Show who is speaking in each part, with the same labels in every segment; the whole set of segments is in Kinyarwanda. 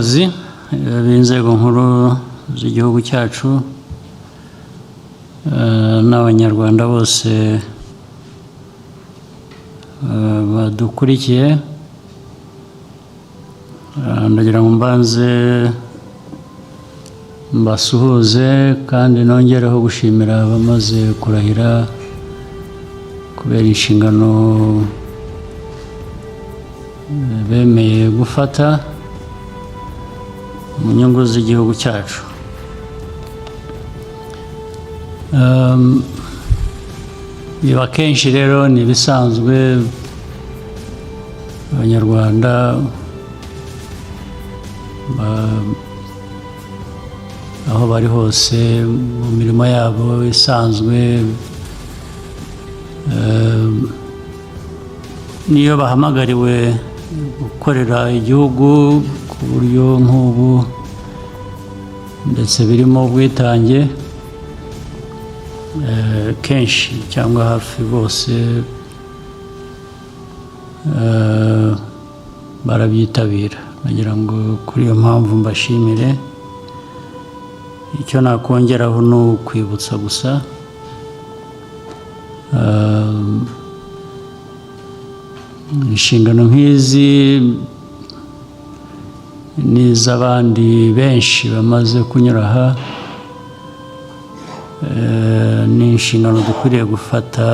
Speaker 1: abayobozi b'inzego nkuru z'igihugu cyacu n'abanyarwanda bose badukurikiye, ndagira ngo mbanze mbasuhuze kandi nongereho gushimira abamaze kurahira kubera inshingano bemeye gufata mu nyungu z'igihugu cyacu. Biba kenshi rero ni ibisanzwe abanyarwanda aho bari hose mu mirimo yabo isanzwe, niyo bahamagariwe gukorera igihugu ku buryo nk'ubu ndetse birimo ubwitange, kenshi cyangwa hafi bose barabyitabira. Nagira ngo kuri iyo mpamvu mbashimire. Icyo nakongeraho ni ukwibutsa gusa inshingano nk'izi n'iz'abandi benshi bamaze kunyura aha, ni inshingano dukwiriye gufata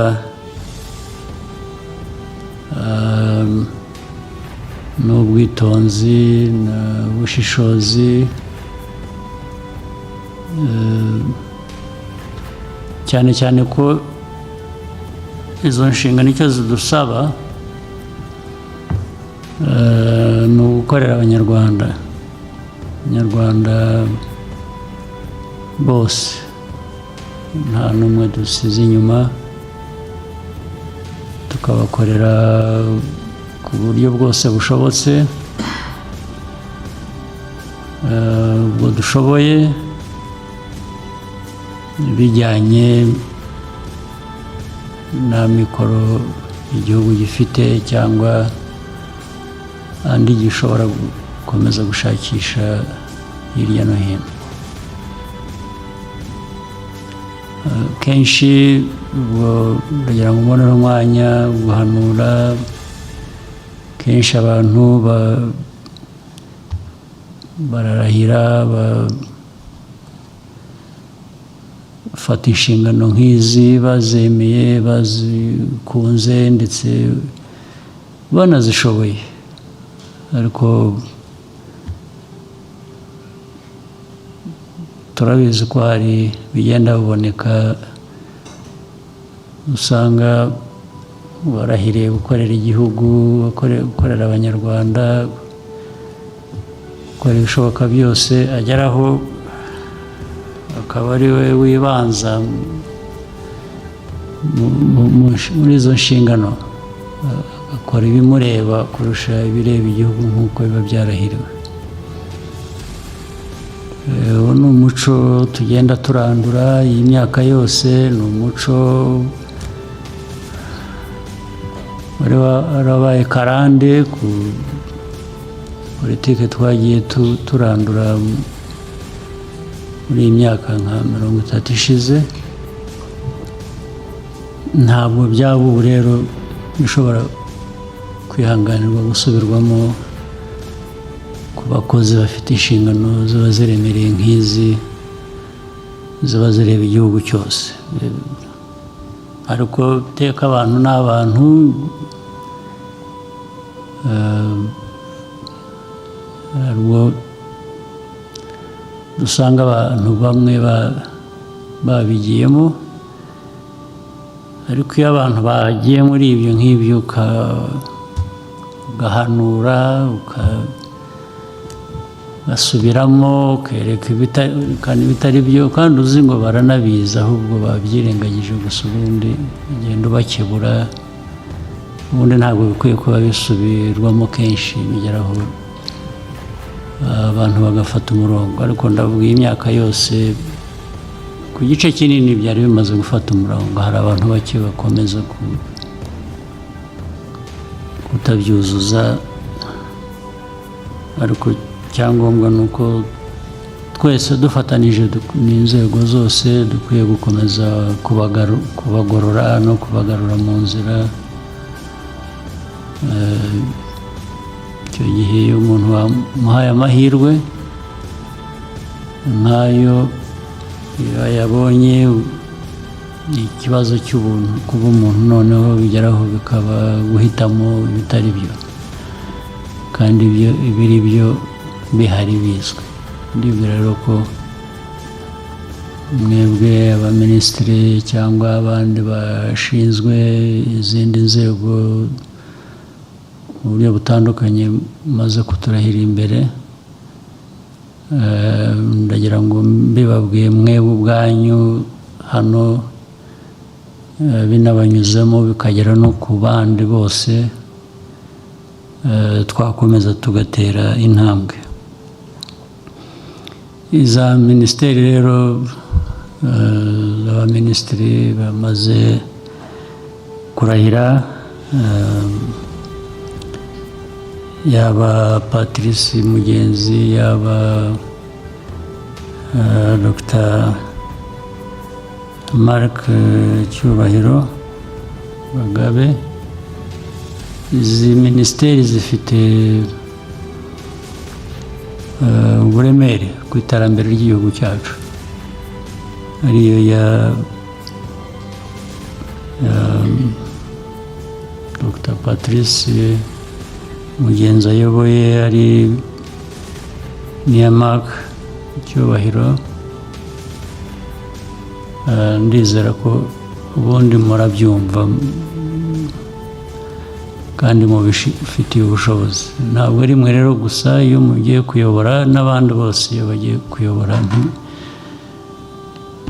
Speaker 1: n'ubwitonzi n'ubushishozi, cyane cyane ko izo nshingano icyo zidusaba ni ugukorera abanyarwanda bose, nta n'umwe dusize inyuma, tukabakorera ku buryo bwose bushobotse, ubwo dushoboye, bijyanye n'amikoro igihugu gifite cyangwa andi gishobora gukomeza gushakisha hirya no hino. Kenshi ubwo ndagira ngo mbonere umwanya guhanura, kenshi abantu bararahira bafata inshingano nk'izi bazemeye, bazikunze ndetse banazishoboye, ariko turabizi ko hari bigenda biboneka usanga warahiriye gukorera igihugu, gukorera abanyarwanda, gukora ibishoboka byose, ageraho akaba ari we wibanza muri izo nshingano, agakora ibimureba kurusha ibireba igihugu nk'uko biba byarahiriwe. Uwo ni umuco tugenda turandura iyi myaka yose, ni umuco wari warabaye karande ku politiki twagiye turandura muri iyi myaka nka 30 ishize. Ntabwo byaba ubu rero bishobora kwihanganirwa gusubirwamo ku bakozi bafite inshingano ziba ziremereye nk'izi, ziba zireba igihugu cyose. Ariko iteka abantu ni abantu, harwo dusanga abantu bamwe babigiyemo, ariko iyo abantu bagiye muri ibyo ngibyo ugahanura, ugasubiramo, ukerekana ibitari byo, kandi uzi ngo baranabizi ahubwo babyirengagije gusa, ubundi ugenda ubakebura, ubundi ntabwo bikwiye kuba bisubirwamo kenshi, bigeraho abantu bagafata umurongo. Ariko ndavuga iyi myaka yose ku gice kinini byari bimaze gufata umurongo, hari abantu bake bakomeza kutabyuzuza, ariko icyangombwa ni uko twese dufatanije n'inzego zose dukwiye gukomeza kubagorora no kubagarura mu nzira. Icyo gihe iyo umuntu wamuhaye amahirwe nk'ayo yabonye ikibazo cy'ubuntu kuba umuntu noneho bigeraho bikaba guhitamo ibitari byo, kandi ibiri byo bihari bizwi. Ndibwira rero ko mwebwe abaminisitiri cyangwa abandi bashinzwe izindi nzego mu buryo butandukanye maze kuturahira imbere, ndagira ngo mbibabwiye mwebwe ubwanyu hano, binabanyuzemo bikagera no ku bandi bose, twakomeza tugatera intambwe. Iza minisiteri rero, abaminisitiri bamaze kurahira, yaba Patrice Mugenzi, yaba Dr. Marc Cyubahiro Bagabe, izi minisiteri zifite uburemere ku iterambere ry'igihugu cyacu, ariyo ya Dr. Patrice Mugenzi ayoboye, ari n'iya Marc Cyubahiro. Ndizera ko ubundi murabyumva kandi mubifitiye ubushobozi. Ntabwo ari mwe rero gusa, iyo mugiye kuyobora n'abandi bose iyo bagiye kuyobora,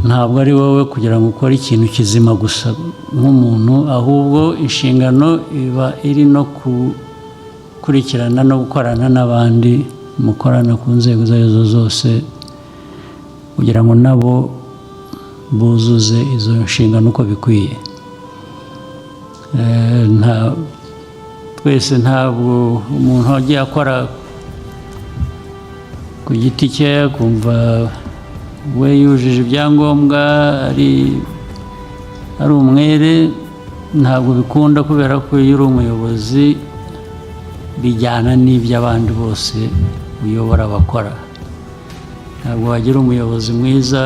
Speaker 1: ntabwo ari wowe kugira ngo ukore ikintu kizima gusa nk'umuntu, ahubwo inshingano iba iri no gukurikirana no gukorana n'abandi mukorana ku nzego izo arizo zose, kugira ngo nabo buzuze izo nshingano uko bikwiye. Twese ntabwo umuntu wagiye akora ku giti cye akumva we yujuje ibyangombwa ari umwere, ntabwo bikunda, kubera ko iyo uri umuyobozi bijyana n'iby'abandi bose uyobora bakora. Ntabwo wagira umuyobozi mwiza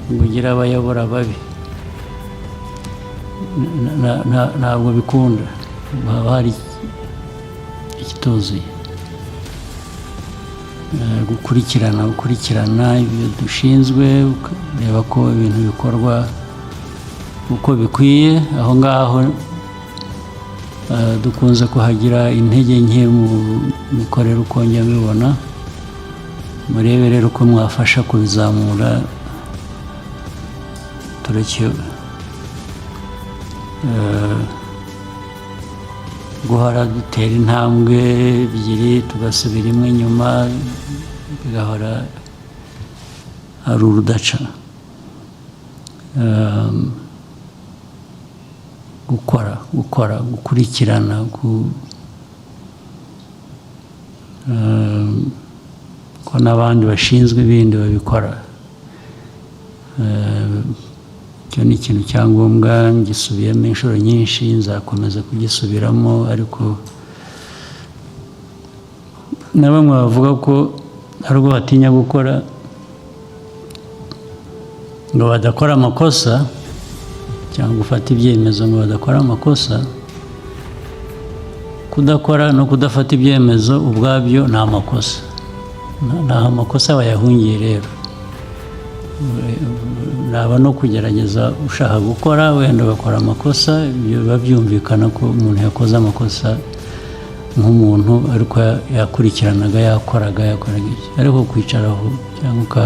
Speaker 1: ngo ugire abayobora babi, ntabwo bikunda, haba hari ikituzuye. Gukurikirana ibyo dushinzwe, ukareba ko ibintu bikorwa uko bikwiye. Aho ngaho dukunze kuhagira intege nke mu mikorere, uko njya mbibona. Murebe rero uko mwafasha kubizamura, tureke guhora dutera intambwe ebyiri tugasubira imwe inyuma, bigahora ari urudaca. Gukurikirana, ko n'abandi bashinzwe ibindi babikora. Icyo ni ikintu cyangombwa, ngisubiyemo inshuro nyinshi, nzakomeza kugisubiramo. Ariko na bamwe bavuga ko hari ubwo batinya gukora ngo badakora amakosa, cyangwa gufata ibyemezo ngo badakora amakosa. Kudakora no kudafata ibyemezo ubwabyo ni amakosa, nta amakosa bayahungiye. Rero naba no kugerageza ushaka gukora, wenda ugakora amakosa, ibyo biba byumvikana ko umuntu yakoze amakosa nk'umuntu, ariko yakurikiranaga, yakoraga iki. Ariko kwicaraho cyangwa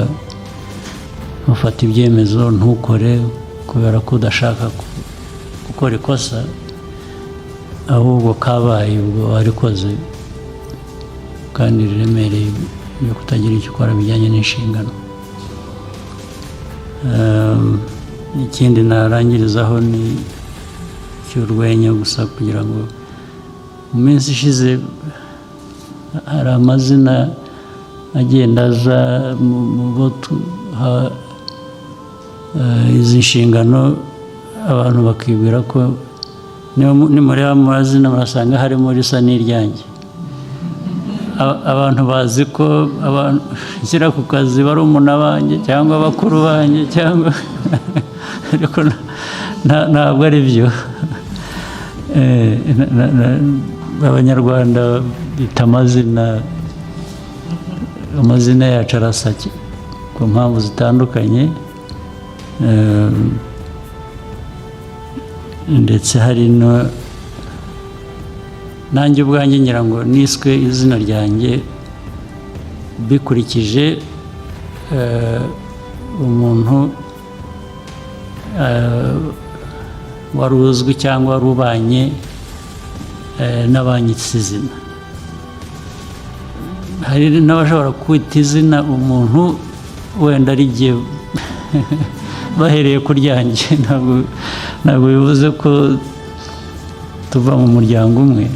Speaker 1: ufata ibyemezo ntukore kubera ko udashaka gukora ikosa, ahubwo kabaye ubwo warikoze kandi riremereye byo kutagira icyo ukora bijyanye n'inshingano. Ikindi narangirizaho ni cy'urwenya gusa, kugira ngo mu minsi ishize hari amazina agenda aza mu bo tuha izi nshingano, abantu bakibwira ko nimureba mu mazina murasanga harimo risa n'iryanjye. Abantu bazi ko nshyira ku kazi barumuna banjye cyangwa bakuru banjye cyangwa ariko ntabwo ari byo. Abanyarwanda bita amazina yacu arasa ku mpamvu zitandukanye, ndetse hari nanjye ubwanjye ngira ngo niswe izina ryanjye bikurikije umuntu wari uzwi cyangwa wari ubanye n'abanyitse izina. Hari n'abashobora kwita izina umuntu wenda ari igihe bahereye ku ryanjye, ntabwo bivuze ko tuva mu muryango umwe,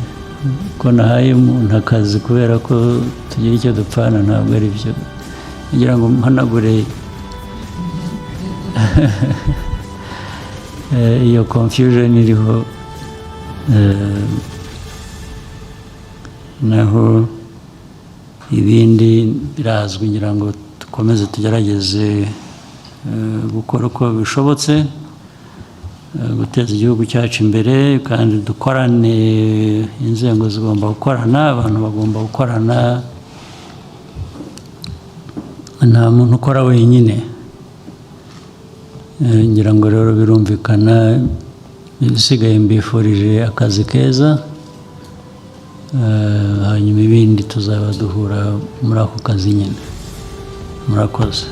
Speaker 1: ko nahaye umuntu akazi kubera ko tugira icyo dupfana, ntabwo ari byo. ngira ngo mpanagure iyo confusion iriho, naho ibindi birazwi, ngira ngo dukomeze tugerageze gukora uko bishobotse, guteza igihugu cyacu imbere, kandi dukorane, inzego zigomba gukorana, abantu bagomba gukorana, nta muntu ukora wenyine. Ngira ngo rero birumvikana, ibisigaye mbifurije akazi keza, hanyuma ibindi tuzaba duhura muri ako kazi nyine. Murakoze.